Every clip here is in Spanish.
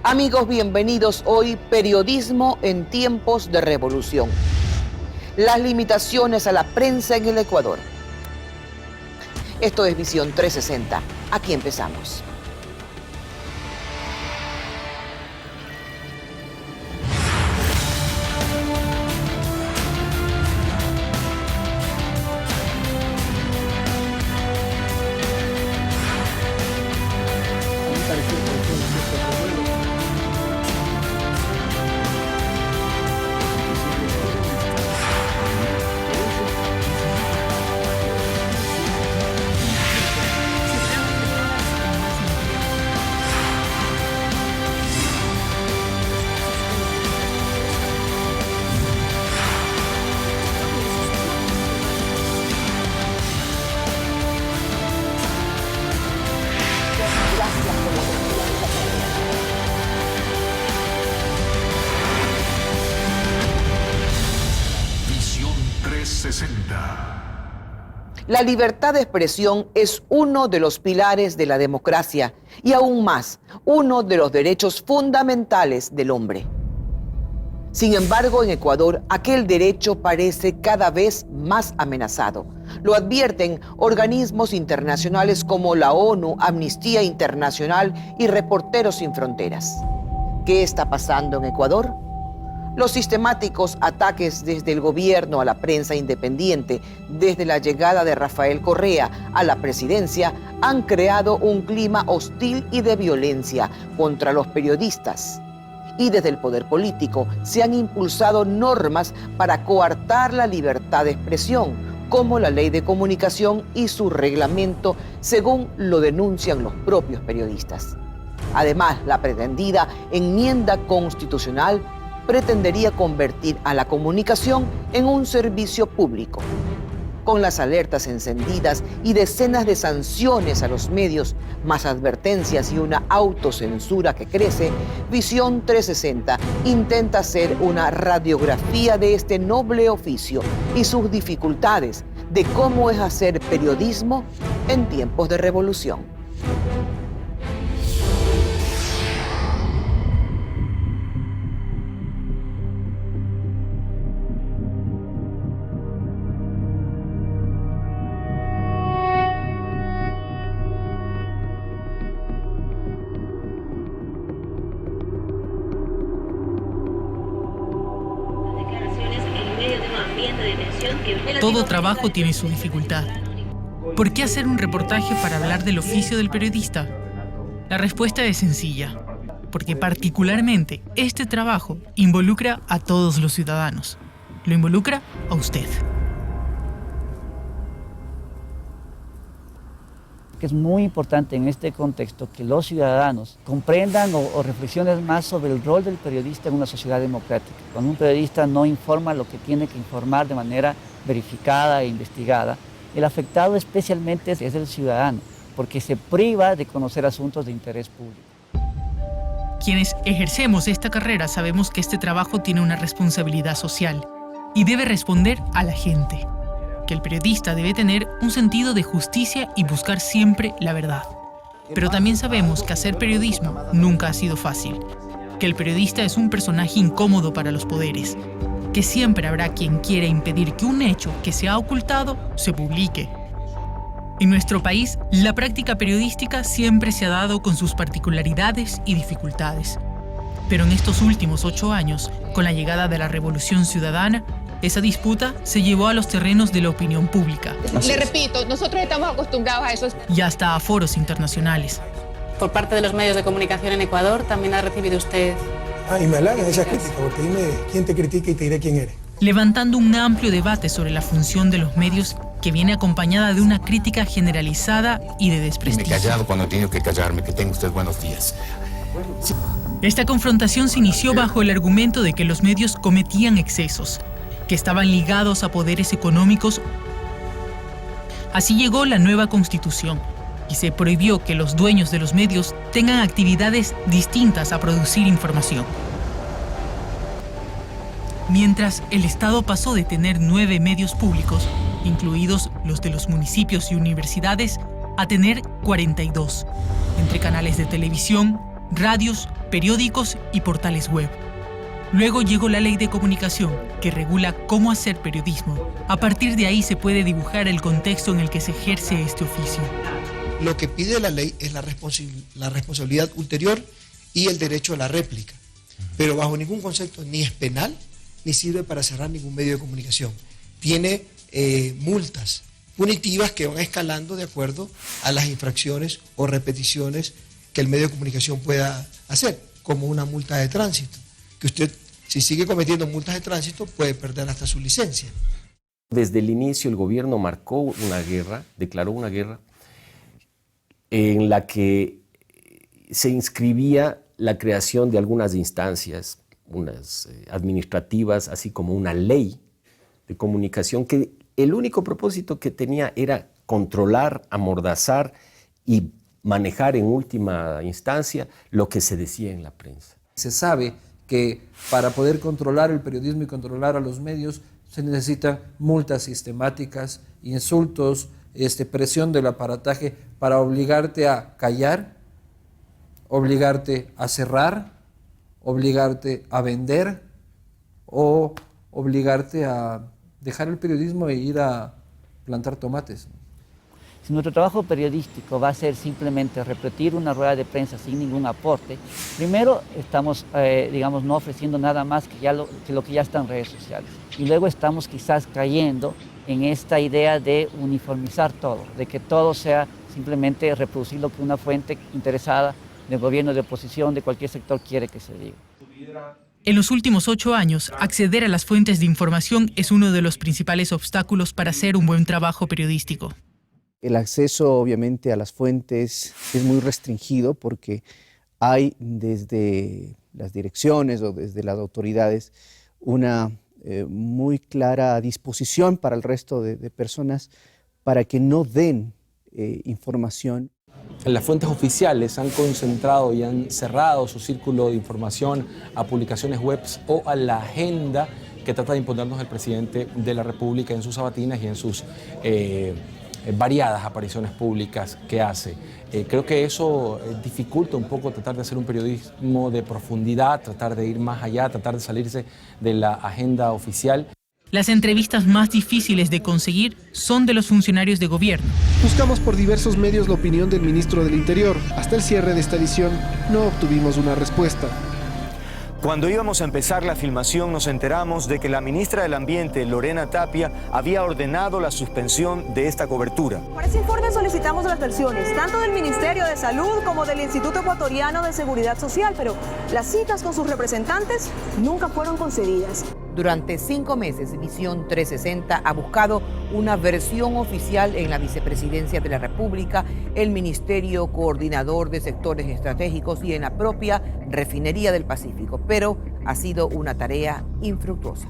Amigos, bienvenidos hoy Periodismo en tiempos de revolución. Las limitaciones a la prensa en el Ecuador. Esto es Visión 360. Aquí empezamos. La libertad de expresión es uno de los pilares de la democracia y aún más, uno de los derechos fundamentales del hombre. Sin embargo, en Ecuador, aquel derecho parece cada vez más amenazado. Lo advierten organismos internacionales como la ONU, Amnistía Internacional y Reporteros Sin Fronteras. ¿Qué está pasando en Ecuador? Los sistemáticos ataques desde el gobierno a la prensa independiente, desde la llegada de Rafael Correa a la presidencia, han creado un clima hostil y de violencia contra los periodistas. Y desde el poder político se han impulsado normas para coartar la libertad de expresión, como la Ley de Comunicación y su reglamento, según lo denuncian los propios periodistas. Además, la pretendida enmienda constitucional pretendería convertir a la comunicación en un servicio público. Con las alertas encendidas y decenas de sanciones a los medios, más advertencias y una autocensura que crece, Visión 360 intenta hacer una radiografía de este noble oficio y sus dificultades, de cómo es hacer periodismo en tiempos de revolución. Todo trabajo tiene su dificultad. ¿Por qué hacer un reportaje para hablar del oficio del periodista? La respuesta es sencilla, porque particularmente este trabajo involucra a todos los ciudadanos. Lo involucra a usted. Es muy importante en este contexto que los ciudadanos comprendan o reflexionen más sobre el rol del periodista en una sociedad democrática. Cuando un periodista no informa lo que tiene que informar de manera verificada e investigada, el afectado especialmente es el ciudadano, porque se priva de conocer asuntos de interés público. Quienes ejercemos esta carrera sabemos que este trabajo tiene una responsabilidad social y debe responder a la gente. Que el periodista debe tener un sentido de justicia y buscar siempre la verdad. Pero también sabemos que hacer periodismo nunca ha sido fácil, que el periodista es un personaje incómodo para los poderes, que siempre habrá quien quiera impedir que un hecho que se ha ocultado se publique. En nuestro país, la práctica periodística siempre se ha dado con sus particularidades y dificultades. Pero en estos últimos 8 años, con la llegada de la Revolución Ciudadana, esa disputa se llevó a los terrenos de la opinión pública. Le repito, nosotros estamos acostumbrados a eso. Y hasta a foros internacionales. Por parte de los medios de comunicación en Ecuador, ¿también ha recibido usted? Y me halagan esas críticas, porque dime quién te critica y te diré quién eres. Levantando un amplio debate sobre la función de los medios que viene acompañada de una crítica generalizada y de desprestigio. Me he callado cuando he tenido que callarme. Que tenga usted buenos días. Sí. Esta confrontación se inició bajo el argumento de que los medios cometían excesos, que estaban ligados a poderes económicos. Así llegó la nueva Constitución y se prohibió que los dueños de los medios tengan actividades distintas a producir información. Mientras el Estado pasó de tener 9 medios públicos, incluidos los de los municipios y universidades, a tener 42, entre canales de televisión, radios, periódicos y portales web. Luego llegó la Ley de Comunicación, que regula cómo hacer periodismo. A partir de ahí se puede dibujar el contexto en el que se ejerce este oficio. Lo que pide la ley es la responsabilidad ulterior y el derecho a la réplica, pero bajo ningún concepto ni es penal ni sirve para cerrar ningún medio de comunicación. Tiene multas punitivas que van escalando de acuerdo a las infracciones o repeticiones que el medio de comunicación pueda hacer, como una multa de tránsito, que usted, si sigue cometiendo multas de tránsito, puede perder hasta su licencia. Desde el inicio el gobierno marcó una guerra, declaró una guerra, en la que se inscribía la creación de algunas instancias, unas administrativas, así como una ley de comunicación, que el único propósito que tenía era controlar, amordazar y manejar en última instancia lo que se decía en la prensa. Se sabe que para poder controlar el periodismo y controlar a los medios se necesitan multas sistemáticas, insultos, presión del aparataje para obligarte a callar, obligarte a cerrar, obligarte a vender o obligarte a dejar el periodismo e ir a plantar tomates. Si nuestro trabajo periodístico va a ser simplemente repetir una rueda de prensa sin ningún aporte, primero estamos, no ofreciendo nada más que lo que ya está en redes sociales. Y luego estamos quizás cayendo en esta idea de uniformizar todo, de que todo sea simplemente reproducir lo que una fuente interesada del gobierno, de oposición, de cualquier sector quiere que se diga. En los últimos 8 años, acceder a las fuentes de información es uno de los principales obstáculos para hacer un buen trabajo periodístico. El acceso, obviamente, a las fuentes es muy restringido porque hay desde las direcciones o desde las autoridades una muy clara disposición para el resto de personas para que no den información. Las fuentes oficiales han concentrado y han cerrado su círculo de información a publicaciones web o a la agenda que trata de imponernos el presidente de la República en sus sabatinas y en sus variadas apariciones públicas que hace. Creo que eso dificulta un poco tratar de hacer un periodismo de profundidad, tratar de ir más allá, tratar de salirse de la agenda oficial. Las entrevistas más difíciles de conseguir son de los funcionarios de gobierno. Buscamos por diversos medios la opinión del ministro del Interior. Hasta el cierre de esta edición no obtuvimos una respuesta. Cuando íbamos a empezar la filmación nos enteramos de que la ministra del Ambiente, Lorena Tapia, había ordenado la suspensión de esta cobertura. Para ese informe solicitamos las versiones, tanto del Ministerio de Salud como del Instituto Ecuatoriano de Seguridad Social, pero las citas con sus representantes nunca fueron concedidas. Durante 5 meses, Visión 360 ha buscado una versión oficial en la Vicepresidencia de la República, el Ministerio Coordinador de Sectores Estratégicos y en la propia Refinería del Pacífico, pero ha sido una tarea infructuosa.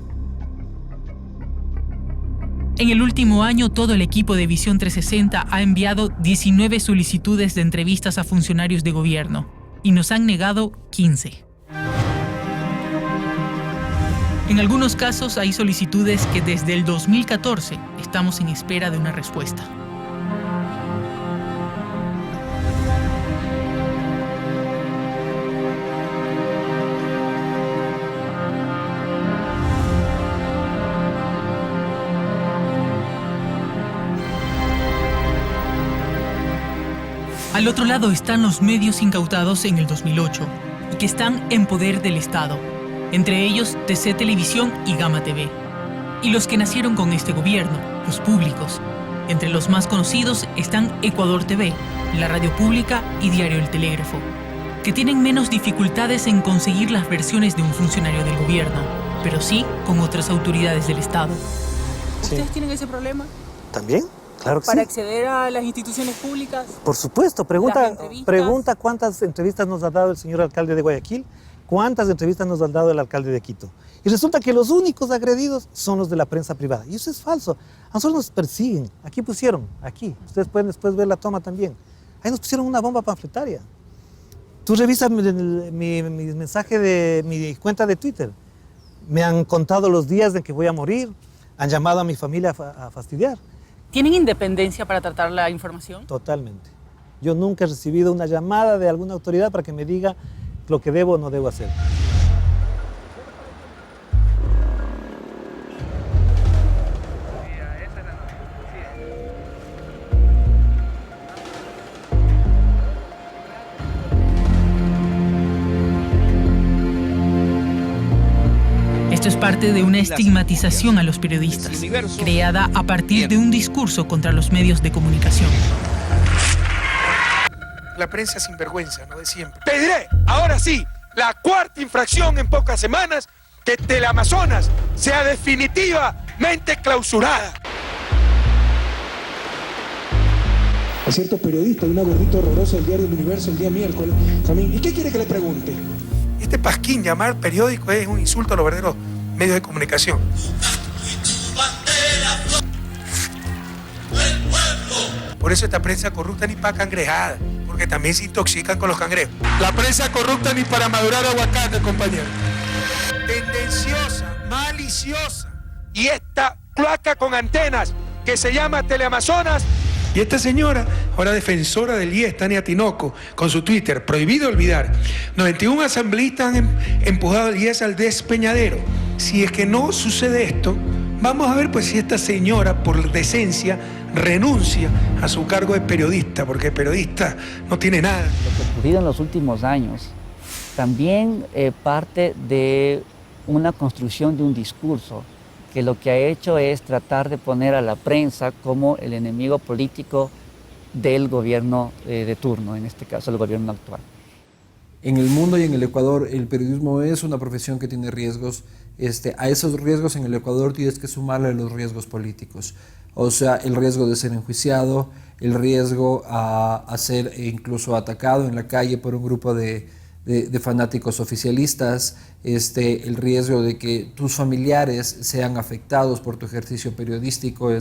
En el último año, todo el equipo de Visión 360 ha enviado 19 solicitudes de entrevistas a funcionarios de gobierno y nos han negado 15. En algunos casos hay solicitudes que desde el 2014 estamos en espera de una respuesta. Al otro lado están los medios incautados en el 2008 y que están en poder del Estado. Entre ellos TC Televisión y Gama TV. Y los que nacieron con este gobierno, los públicos. Entre los más conocidos están Ecuador TV, la radio pública y Diario El Telégrafo, que tienen menos dificultades en conseguir las versiones de un funcionario del gobierno, pero sí con otras autoridades del Estado. ¿Ustedes tienen ese problema? ¿También? Claro que ¿Para sí. acceder a las instituciones públicas? Por supuesto. Pregunta cuántas entrevistas nos ha dado el señor alcalde de Guayaquil, cuántas entrevistas nos ha dado el alcalde de Quito. Y resulta que los únicos agredidos son los de la prensa privada. Y eso es falso. A nosotros nos persiguen. Aquí pusieron, aquí. Ustedes pueden después ver la toma también. Ahí nos pusieron una bomba panfletaria. Tú revisas mi mensaje de mi cuenta de Twitter. Me han contado los días en que voy a morir. Han llamado a mi familia a fastidiar. ¿Tienen independencia para tratar la información? Totalmente. Yo nunca he recibido una llamada de alguna autoridad para que me diga lo que debo o no debo hacer. Esto es parte de una estigmatización a los periodistas, creada a partir de un discurso contra los medios de comunicación. La prensa sinvergüenza, ¿no? De siempre. Pediré, ahora sí, la cuarta infracción en pocas semanas, que Teleamazonas sea definitivamente clausurada. A cierto periodista, una gordita horrorosa del diario El Universo el día miércoles, también, ¿y qué quiere que le pregunte? Este pasquín, llamar periódico, es un insulto a los verdaderos medios de comunicación. Por eso esta prensa corrupta ni para cangrejada, porque también se intoxican con los cangrejos. La prensa corrupta ni para madurar aguacate, compañero. Tendenciosa, maliciosa. Y esta cloaca con antenas que se llama Teleamazonas. Y esta señora, ahora defensora del IES, Tania Tinoco, con su Twitter, prohibido olvidar, 91 asambleístas han empujado el IES al despeñadero. Si es que no sucede esto, vamos a ver pues si esta señora, por decencia, renuncia a su cargo de periodista, porque periodista no tiene nada. Lo que ha ocurrido en los últimos años también parte de una construcción de un discurso que lo que ha hecho es tratar de poner a la prensa como el enemigo político del gobierno de turno, en este caso el gobierno actual. En el mundo y en el Ecuador el periodismo es una profesión que tiene riesgos. A esos riesgos en el Ecuador tienes que sumarle los riesgos políticos. O sea, el riesgo de ser enjuiciado, el riesgo a ser incluso atacado en la calle por un grupo de fanáticos oficialistas, el riesgo de que tus familiares sean afectados por tu ejercicio periodístico.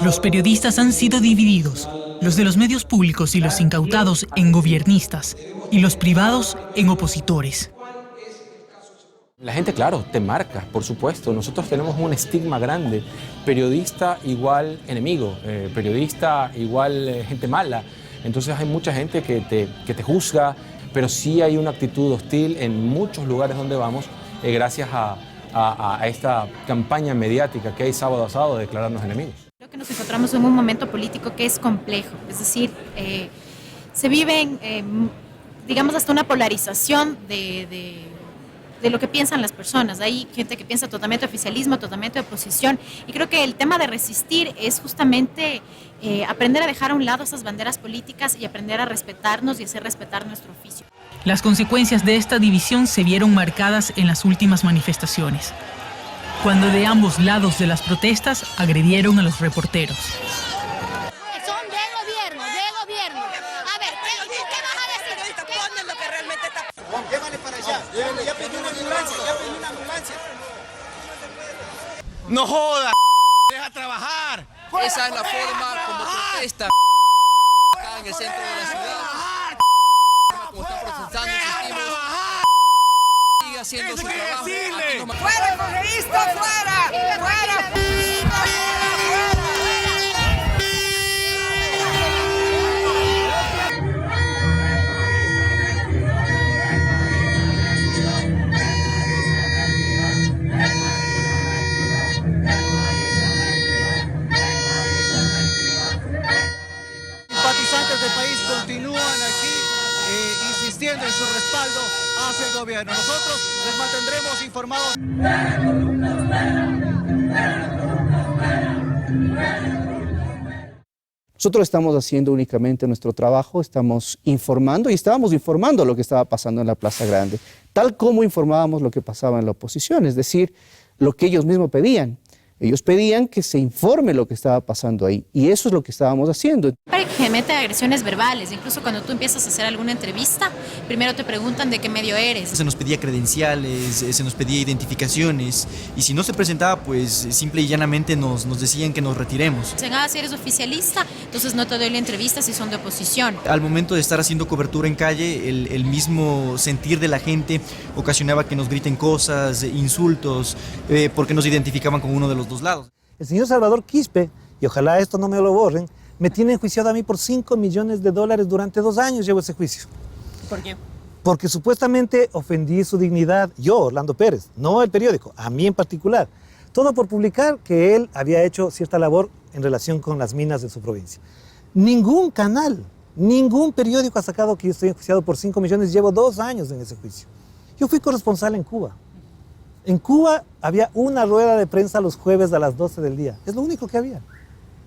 Los periodistas han sido divididos, los de los medios públicos y los incautados en gobiernistas, y los privados en opositores. La gente, claro, te marca, por supuesto. Nosotros tenemos un estigma grande. Periodista igual enemigo, periodista igual gente mala. Entonces hay mucha gente que te juzga, pero sí hay una actitud hostil en muchos lugares donde vamos, gracias a esta campaña mediática que hay sábado a sábado de declararnos enemigos. Creo que nos encontramos en un momento político que es complejo, es decir, se vive, digamos, hasta una polarización de lo que piensan las personas. Hay gente que piensa totalmente oficialismo, totalmente oposición, y creo que el tema de resistir es justamente aprender a dejar a un lado esas banderas políticas y aprender a respetarnos y hacer respetar nuestro oficio. Las consecuencias de esta división se vieron marcadas en las últimas manifestaciones, cuando de ambos lados de las protestas agredieron a los reporteros. Son de gobierno. A ver, ¿qué vas a decir? Ponen lo que realmente está pasando. Llévale para allá. Ya pedí una ambulancia. No jodas, deja trabajar. Esa es la forma como protesta acá en el centro de la ciudad. Como están protestando, insistimos. Sigue haciendo su trabajo. ¡Fuera, correísta! ¡Fuera! ¡Fuera! Simpatizantes del país continúan aquí insistiendo en su respaldo hacia el gobierno. Nosotros les mantendremos informados. Nosotros estamos haciendo únicamente nuestro trabajo, estamos informando y estábamos informando lo que estaba pasando en la Plaza Grande, tal como informábamos lo que pasaba en la oposición, es decir, lo que ellos mismos pedían. Ellos pedían que se informe lo que estaba pasando ahí y eso es lo que estábamos haciendo. Para que mete agresiones verbales, incluso cuando tú empiezas a hacer alguna entrevista, primero te preguntan de qué medio eres. Se nos pedía credenciales, se nos pedía identificaciones y si no se presentaba, pues simple y llanamente nos decían que nos retiremos. Dicen, si eres oficialista, entonces no te doy la entrevista si son de oposición. Al momento de estar haciendo cobertura en calle, el mismo sentir de la gente ocasionaba que nos griten cosas, insultos, porque nos identificaban con uno de los dos lados. El señor Salvador Quispe, y ojalá esto no me lo borren, me tiene enjuiciado a mí por $5 millones durante 2 años llevo ese juicio. ¿Por qué? porque supuestamente ofendí su dignidad, yo, Orlando Pérez, no el periódico, a mí en particular. Todo por publicar que él había hecho cierta labor en relación con las minas de su provincia. Ningún canal, ningún periódico ha sacado que yo estoy enjuiciado por 5 millones, llevo 2 años en ese juicio. Yo fui corresponsal en Cuba. En Cuba había una rueda de prensa los jueves a las 12 del día, es lo único que había.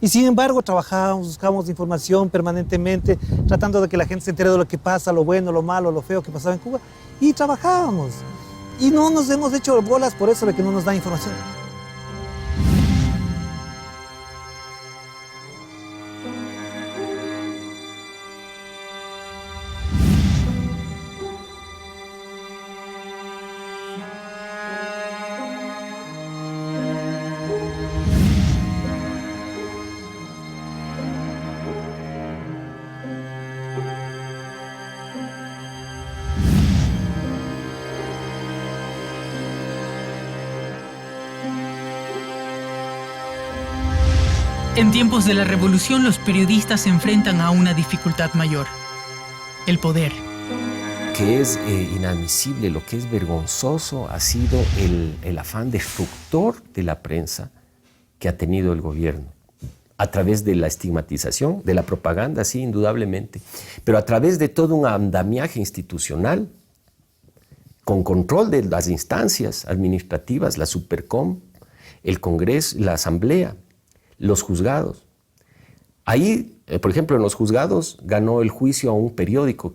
Y sin embargo trabajábamos, buscábamos información permanentemente, tratando de que la gente se entere de lo que pasa, lo bueno, lo malo, lo feo que pasaba en Cuba, y trabajábamos. Y no nos hemos hecho bolas por eso de que no nos da información. En tiempos de la revolución, los periodistas se enfrentan a una dificultad mayor: el poder. Que es inadmisible, lo que es vergonzoso ha sido el afán destructor de la prensa que ha tenido el gobierno, a través de la estigmatización, de la propaganda, sí, indudablemente, pero a través de todo un andamiaje institucional, con control de las instancias administrativas, la Supercom, el Congreso, la Asamblea, los juzgados. Ahí, por ejemplo, en los juzgados ganó el juicio a un periódico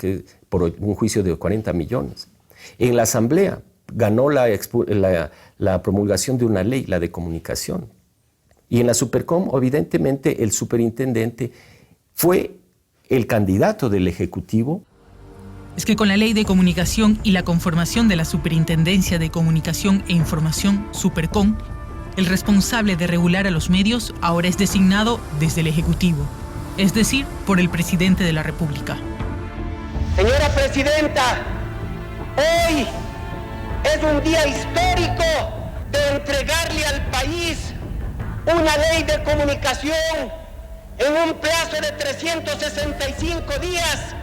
por un juicio de 40 millones. En la Asamblea ganó la promulgación de una ley, la de comunicación. Y en la Supercom, evidentemente, el superintendente fue el candidato del Ejecutivo. Es que con la Ley de Comunicación y la conformación de la Superintendencia de Comunicación e Información, Supercom, el responsable de regular a los medios ahora es designado desde el Ejecutivo, es decir, por el presidente de la República. Señora Presidenta, hoy es un día histórico de entregarle al país una ley de comunicación en un plazo de 365 días.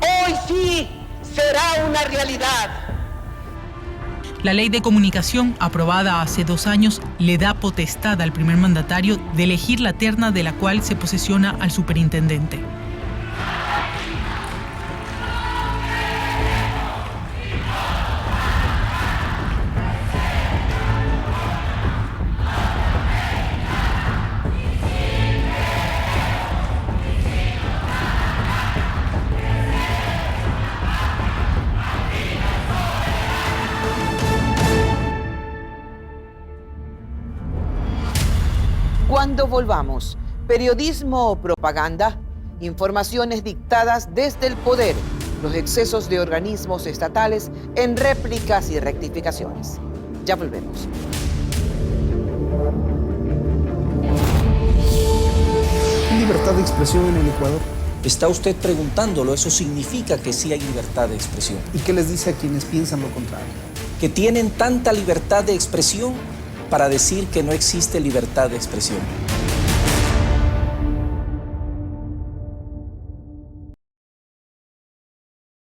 Hoy sí será una realidad. La Ley de Comunicación, aprobada hace 2 años, le da potestad al primer mandatario de elegir la terna de la cual se posesiona al superintendente. Cuando volvamos, periodismo o propaganda, informaciones dictadas desde el poder, los excesos de organismos estatales en réplicas y rectificaciones. Ya volvemos. ¿Hay libertad de expresión en el Ecuador? Está usted preguntándolo, eso significa que sí hay libertad de expresión. ¿Y qué les dice a quienes piensan lo contrario? Que tienen tanta libertad de expresión para decir que no existe libertad de expresión.